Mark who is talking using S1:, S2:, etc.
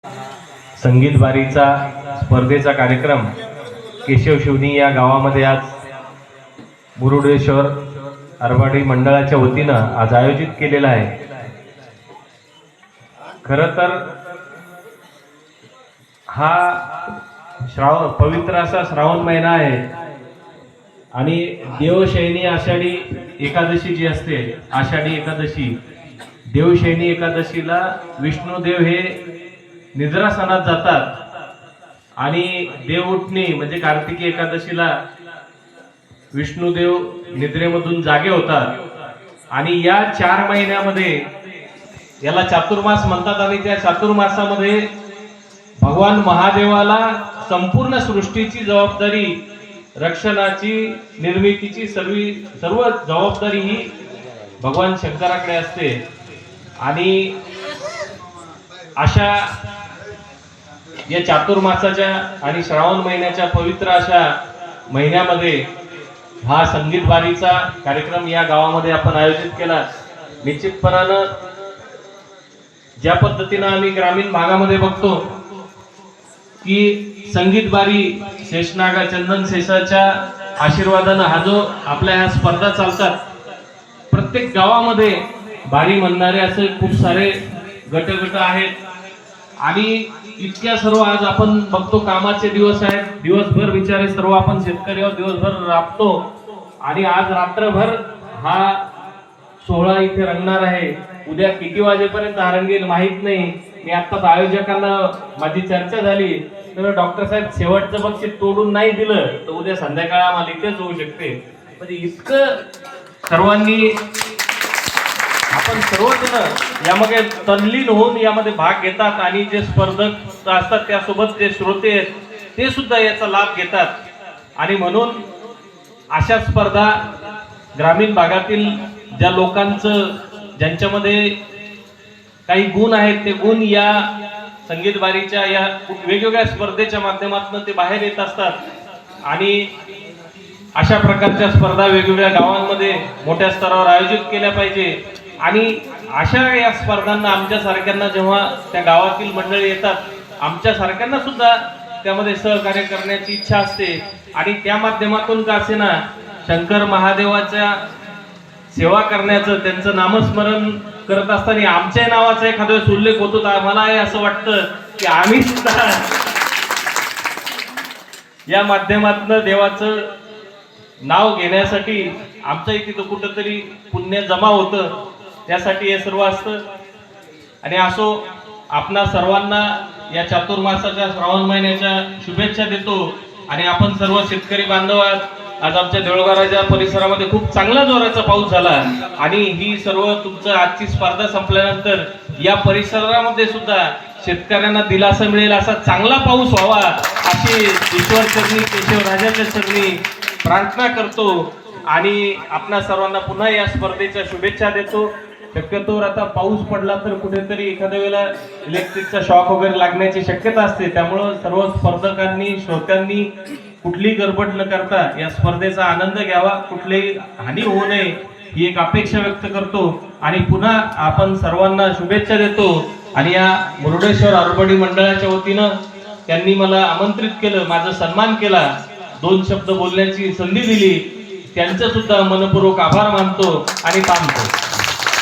S1: संगीत बारीचा स्पर्धेचा कार्यक्रम केशव शिवनी या गावामध्ये आज मुरुडेश्वर आरबाडी मंडळाच्या वतीनं आज आयोजित केलेला आहे। खरं तर हा पवित्र असा श्रावण महिना आहे आणि देवशयनी आषाढी एकादशी जी असते, आषाढी एकादशी, देवशयनी एकादशीला विष्णुदेव हे निद्रासनात जातात आणि देव उठणी म्हणजे कार्तिकी एकादशीला विष्णुदेव निद्रेमधून जागे होतात आणि या 4 महिन्यामध्ये याला चातुर्मास म्हणतात आणि त्या चातुर्मासामध्ये भगवान महादेवाला संपूर्ण सृष्टीची जबाबदारी, रक्षणाची, निर्मितीची सर्व जबाबदारी ही भगवान शंकराकडे असते। आणि अशा या चातुर्मासाच्या आणि श्रावण महिन्याच्या पवित्र अशा महिन्यामध्ये हा संगीत बारीचा कार्यक्रम या गावामध्ये आपण आयोजित केला। निश्चितपणानं ज्या पद्धतीनं आम्ही ग्रामीण भागामध्ये बघतो की संगीत बारी शेषनागा चंदन शेषाच्या आशीर्वादानं हा जो आपल्या ह्या स्पर्धा चालतात, प्रत्येक गावामध्ये बारी म्हणणारे असे खूप सारे गट आहेत आणि इतक्या सर्व आज आपण बघतो कामाचे दिवस आहेत, दिवसभर बिचारे सर्व आपण शेतकऱ्यावर दिवसभर राबतो आणि आज रात्रभर हा सोहळा इथे रंगणार आहे। उद्या किती वाजेपर्यंत हा रंगेल माहित नाही। मी आत्ताच आयोजकांना माझी चर्चा झाली तर डॉक्टर साहेब शेवटचं बक्षीस तोडून नाही दिलं तर उद्या संध्याकाळी आम्हाला इथेच होऊ शकते। म्हणजे इतकं सर्वांनी आपण सर्वजण यामध्ये तल्लीन होऊन यामध्ये भाग घेतात आणि जे स्पर्धक असतात त्यासोबत जे श्रोते आहेत ते सुद्धा याचा लाभ घेतात। आणि म्हणून अशा स्पर्धा ग्रामीण भागातील ज्या लोकांचं ज्यांच्यामध्ये काही गुण आहेत ते गुण या संगीत बारीच्या या वेगवेगळ्या स्पर्धेच्या माध्यमातून ते बाहेर येत असतात आणि अशा प्रकारच्या स्पर्धा वेगवेगळ्या गावांमध्ये मोठ्या स्तरावर आयोजित केल्या पाहिजे। आणि अशा या स्पर्धांना आमच्या सारख्यांना जेव्हा त्या गावातील मंडळी येतात, आमच्या सारख्यांना सुद्धा त्यामध्ये सहकार्य करण्याची इच्छा असते आणि त्या माध्यमातून का असेना शंकर महादेवाच्या सेवा करण्याचं, त्यांचं नामस्मरण करत असताना आमच्या नावाचा एखाद्या वेळेस उल्लेख होतो तर आम्हाला असं वाटतं की आम्ही सुद्धा या माध्यमातून देवाचं नाव घेण्यासाठी आमच्या इथे कुठंतरी पुण्य जमा होतं, त्यासाठी हे सर्व असतं। आणि असो आपणा सर्वांना या चातुर्मासाच्या श्रावण महिन्याच्या शुभेच्छा देतो। आणि आपण सर्व शेतकरी बांधव आज आमच्या देऊळगावच्या परिसरामध्ये खूप चांगला जोराचा पाऊस झाला आणि ही सर्व तुमचं आजची स्पर्धा संपल्यानंतर या परिसरामध्ये सुद्धा शेतकऱ्यांना दिलासा मिळेल असा चांगला पाऊस व्हावा अशी ईश्वर चरणी, केशव राजाच्या चरणी प्रार्थना करतो आणि आपणा सर्वांना पुन्हा या स्पर्धेच्या शुभेच्छा देतो। शक्यतोवर आता पाऊस पडला तर कुठेतरी एखाद्या वेळेला इलेक्ट्रिकचा शॉक वगैरे लागण्याची शक्यता असते, त्यामुळं सर्व स्पर्धकांनी, श्रोत्यांनी कुठलीही गडबड न करता या स्पर्धेचा आनंद घ्यावा, कुठलीही हानी होऊ नये ही एक अपेक्षा व्यक्त करतो आणि पुन्हा आपण सर्वांना शुभेच्छा देतो। आणि या मुरुडेश्वर आरबाडी मंडळाच्या वतीनं त्यांनी मला आमंत्रित केलं, माझा सन्मान केला, 2 शब्द बोलण्याची संधी दिली, त्यांचं सुद्धा मनपूर्वक आभार मानतो आणि थांबतो।